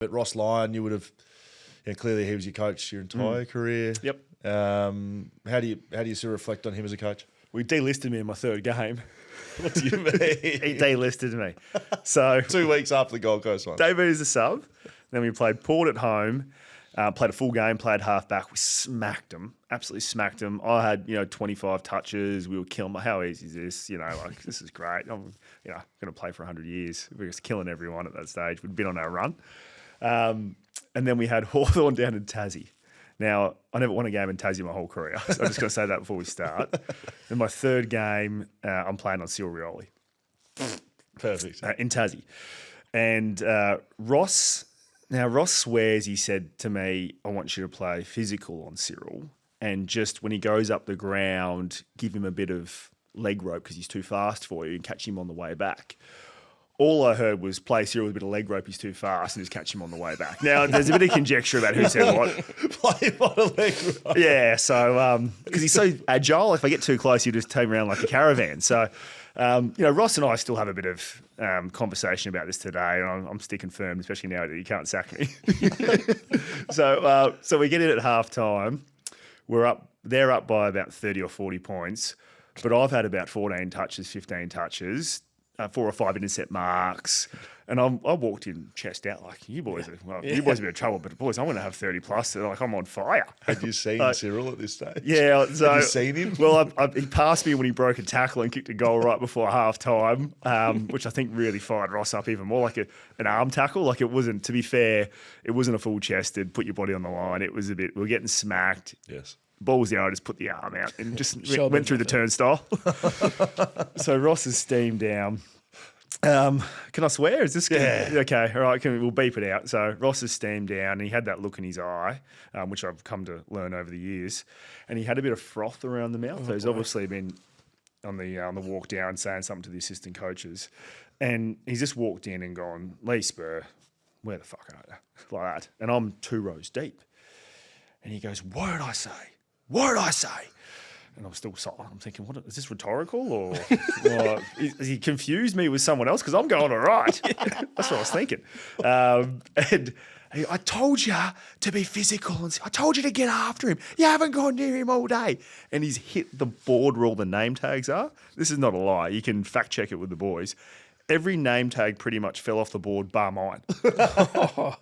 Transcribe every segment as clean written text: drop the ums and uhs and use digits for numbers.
But Ross Lyon, you would have, clearly he was your coach your entire career. Yep. How do you sort of reflect on him as a coach? Well, he delisted me in my third game. What do you mean? He delisted me. So 2 weeks after the Gold Coast one. David is a sub. Then we played Port at home, played a full game, played half back. We smacked them, absolutely smacked them. I had 25 touches. We were killing. How easy is this? This is great. I'm going to play for 100 years. We were just killing everyone at that stage. We'd been on our run, and then we had Hawthorn down in Tassie. Now, I never won a game in Tassie my whole career. So I'm just going to say that before we start. In my third game, I'm playing on Cyril Rioli. Perfect. In Tassie. And Ross swears he said to me, I want you to play physical on Cyril. And just when he goes up the ground, give him a bit of leg rope because he's too fast for you and catch him on the way back. All I heard was play Cyril with a bit of leg rope, he's too fast, and just catch him on the way back. Now, there's a bit of conjecture about who said what. Play him on a leg rope. Yeah, so, because he's so agile, if I get too close, he'll just take me around like a caravan. So, Ross and I still have a bit of conversation about this today, and I'm sticking firm, especially now that he can't sack me. So we get in at half time. They're up by about 30 or 40 points, but I've had about 14 touches, 15 touches. 4 or 5 intercept marks, and I walked in chest out like, you boys are a bit of trouble, but boys, I'm going to have 30 plus. They're like, I'm on fire. Had you seen Cyril at this stage? Yeah. So, had you seen him? Well, he passed me when he broke a tackle and kicked a goal right before half time, which I think really fired Ross up even more, like an arm tackle. Like it wasn't, to be fair, it wasn't a full chested, put your body on the line. It was a bit, we were getting smacked. Yes. Ball was there, I just put the arm out and just went through the turnstile. So Ross is steamed down. Can I swear? Is this good? Yeah. Okay, all right, we'll beep it out. So Ross is steamed down and he had that look in his eye, which I've come to learn over the years, and he had a bit of froth around the mouth. So he's obviously been on the walk down saying something to the assistant coaches, and he's just walked in and gone, Lee Spurr, where the fuck are you? Like that. And I'm 2 rows deep. And he goes, what did I say? What did I say? And I'm still silent. I'm thinking, what is this rhetorical? Or has he confused me with someone else? Because I'm going all right. That's what I was thinking. And I told you to be physical. And I told you to get after him. You haven't gone near him all day. And he's hit the board where all the name tags are. This is not a lie. You can fact check it with the boys. Every name tag pretty much fell off the board bar mine.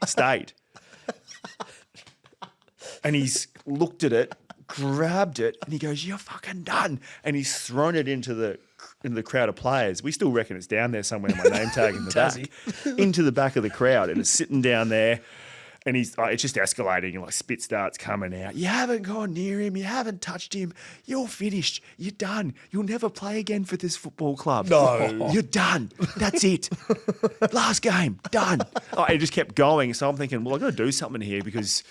Stayed. And he's looked at it, grabbed it, and he goes, you're fucking done. And he's thrown it into the crowd of players. We still reckon it's down there somewhere in my name tag in the back. Into the back of the crowd. And it's sitting down there. And it's just escalating, and like spit starts coming out. You haven't gone near him. You haven't touched him. You're finished. You're done. You'll never play again for this football club. No. You're done. That's it. Last game. Done. It just kept going. So I'm thinking, well, I've got to do something here because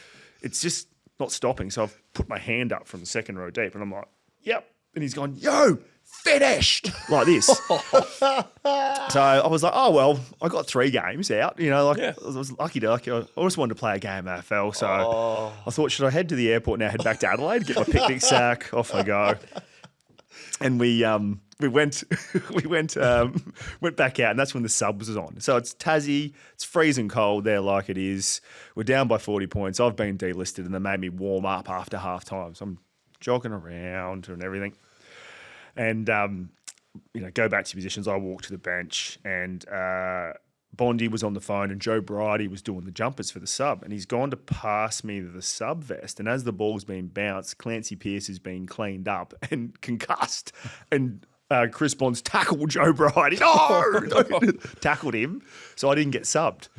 it's just not stopping. So I've put my hand up from the second row deep, and I'm like, yep. And he's gone, yo, finished, like this. So I was like, oh, well, I got 3 games out. I was lucky to, I just wanted to play a game of AFL. So I thought, should I head to the airport now, head back to Adelaide, get my picnic sack, off I go. And we went back out, and that's when the subs was on. So it's Tassie, it's freezing cold there like it is. We're down by 40 points. I've been delisted, and they made me warm up after half time. So I'm jogging around and everything. And, go back to positions. I walked to the bench, and Bondi was on the phone, and Joe Bridie was doing the jumpers for the sub, and he's gone to pass me the sub vest. And as the ball's been bounced, Clancy Pearce has been cleaned up and concussed, and Chris Bonds tackled Joe Bridie. No! Tackled him, so I didn't get subbed.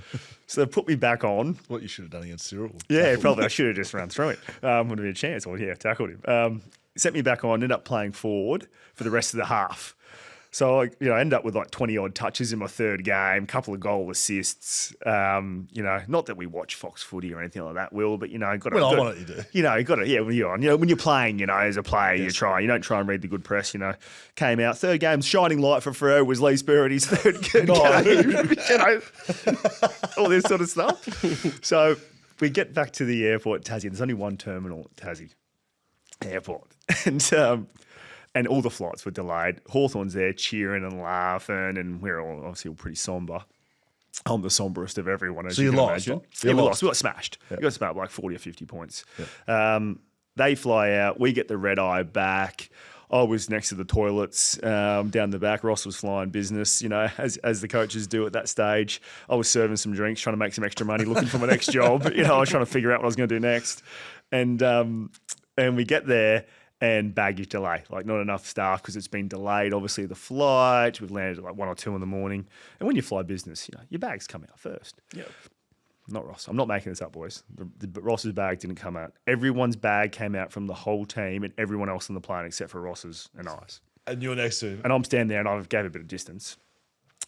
So they put me back on. What you should have done against Cyril. Yeah, probably. I should have just run through it. Would have been a chance. Well, yeah, tackled him. Sent me back on, ended up playing forward for the rest of the half. So, I ended up with like 20-odd touches in my third game, couple of goal assists. Not that we watch Fox footy or anything like that, Will, but, got to... Well, I want it, you do. You got to, when you're playing, as a player, you try. You don't try and read the good press, Came out. Third game, shining light for Freo was Lee Spurr at his third game. All this sort of stuff. So, we get back to the airport at Tassie. There's only one terminal at Tassie Airport. And all the flights were delayed. Hawthorn's there cheering and laughing, and we're all obviously all pretty somber. I'm the somberest of everyone, as So you you can lost. imagine. You We lost. lost. We got smashed. Yeah. We got smashed like 40 or 50 points. Yeah. They fly out. We get the red eye back. I was next to the toilets down the back. Ross was flying business, you know, as the coaches do at that stage. I was serving some drinks, trying to make some extra money, looking for my next job. You know, I was trying to figure out what I was going to do next. And we get there and baggage delay, like not enough staff because it's been delayed, obviously, the flight. We've landed at like 1 or 2 in the morning. And when you fly business, you know, your bags come out first. Yeah. Not Ross. I'm not making this up, boys. Ross's bag didn't come out. Everyone's bag came out from the whole team and everyone else on the plane except for Ross's and ours. And you're next to him. And I'm standing there and I gave a bit of distance.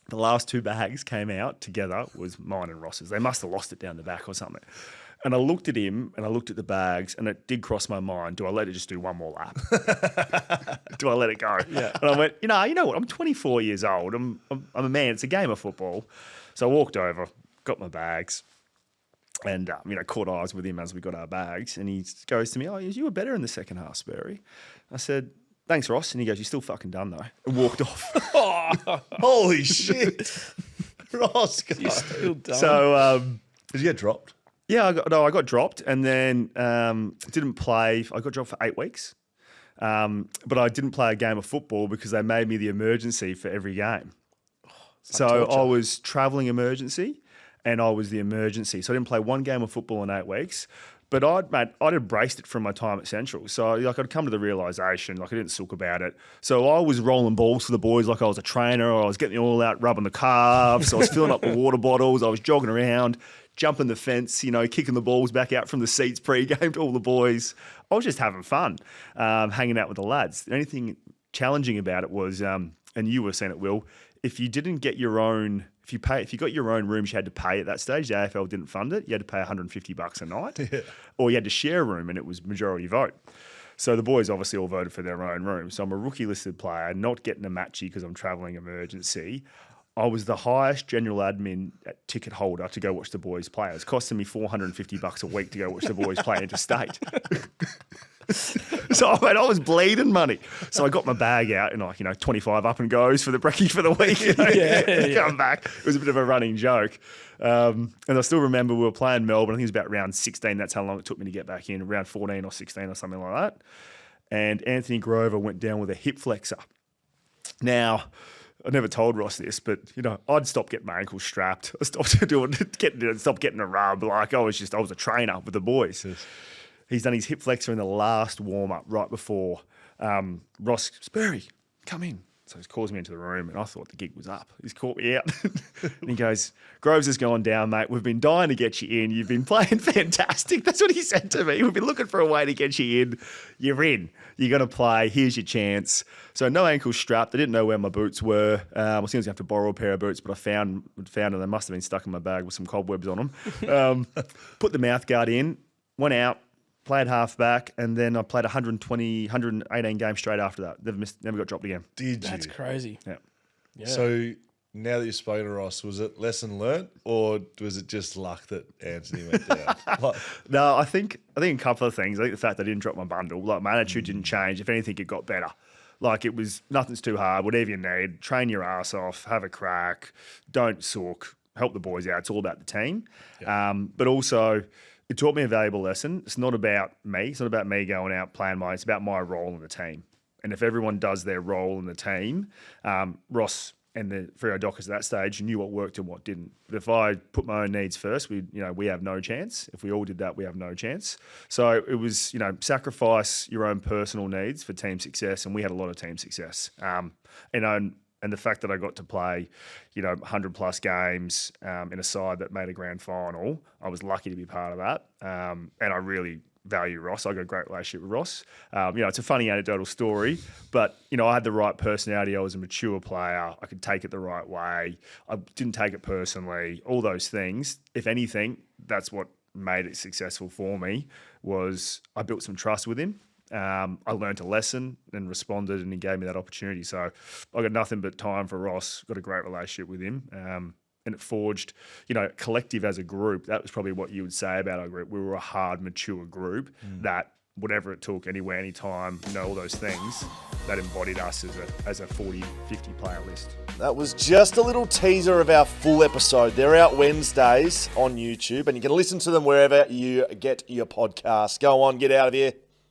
The last 2 bags came out together was mine and Ross's. They must have lost it down the back or something. And I looked at him and I looked at the bags and it did cross my mind. Do I let it just do one more lap? Do I let it go? Yeah. And I went, you know what? I'm 24 years old. I'm a man. It's a game of football. So I walked over, got my bags. And, caught eyes with him as we got our bags. And he goes to me, you were better in the second half, Spurry. I said, thanks, Ross. And he goes, you're still fucking done, though. And walked off. Holy shit. Ross, You're still done. So, did you get dropped? yeah, I got dropped and then didn't play. I got dropped for 8 weeks. But I didn't play a game of football because they made me the emergency for every game. So torture. I was travelling emergency and I was the emergency. So I didn't play one game of football in 8 weeks. But I'd embraced it from my time at Central. So I'd come to the realisation, I didn't sook about it. So I was rolling balls for the boys like I was a trainer. I was getting it all out, rubbing the calves. I was filling up the water bottles. I was jogging around, jumping the fence, kicking the balls back out from the seats pre-game to all the boys. I was just having fun, hanging out with the lads. The only thing challenging about it was, and you were saying it, Will, if you didn't get your own, if you got your own rooms, you had to pay at that stage. The AFL didn't fund it. You had to pay $150 a night, or you had to share a room, and it was majority vote. So the boys obviously all voted for their own room. So I'm a rookie listed player, not getting a matchy because I'm travelling emergency. I was the highest general admin ticket holder to go watch the boys play. It was costing me $450 a week to go watch the boys play interstate. So I was bleeding money. So I got my bag out and 25 up and goes for the brekkie for the week. Come back. It was a bit of a running joke. And I still remember we were playing Melbourne. I think it was about round 16. That's how long it took me to get back in, around 14 or 16 or something like that. And Anthony Grover went down with a hip flexor. Now, I never told Ross this, but I'd stopped getting my ankles strapped. I stopped stopped getting a rub. I was a trainer with the boys. Yes. He's done his hip flexor in the last warm up right before Ross Spurry, come in. So he calls me into the room and I thought the gig was up. He's caught me out. And he goes, Groves has gone down, mate. We've been dying to get you in. You've been playing fantastic. That's what he said to me. We've been looking for a way to get you in. You're in. You're going to play. Here's your chance. So no ankles strapped. I didn't know where my boots were. I was going to have to borrow a pair of boots, but I found them. They must have been stuck in my bag with some cobwebs on them. Put the mouth guard in, went out, played halfback, and then I played 118 games straight after that. Never got dropped again. Did you? That's crazy. Yeah. Yeah. So now that you've spoken to Ross, was it lesson learnt or was it just luck that Anthony went down? No, I think a couple of things. I think the fact that I didn't drop my bundle, my attitude didn't change. If anything, it got better. It was nothing's too hard. Whatever you need, train your ass off, have a crack, don't sook, help the boys out. It's all about the team. Yeah. But also, it taught me a valuable lesson. It's not about me. It's not about me going out playing it's about my role in the team. And if everyone does their role in the team, Ross and the Freo Dockers at that stage knew what worked and what didn't. But if I put my own needs first, we have no chance. If we all did that, we have no chance. So it was, sacrifice your own personal needs for team success. And we had a lot of team success. And the fact that I got to play, 100 plus games in a side that made a grand final, I was lucky to be part of that. And I really value Ross. I got a great relationship with Ross. It's a funny anecdotal story, but, I had the right personality. I was a mature player. I could take it the right way. I didn't take it personally. All those things. If anything, that's what made it successful for me was I built some trust with him. I learned a lesson and responded, and he gave me that opportunity. So I got nothing but time for Ross. Got a great relationship with him, and it forged, collective as a group. That was probably what you would say about our group. We were a hard, mature group that whatever it took, anywhere, anytime, all those things, that embodied us as a 40, 50 player list. That was just a little teaser of our full episode. They're out Wednesdays on YouTube, and you can listen to them wherever you get your podcast. Go on, get out of here.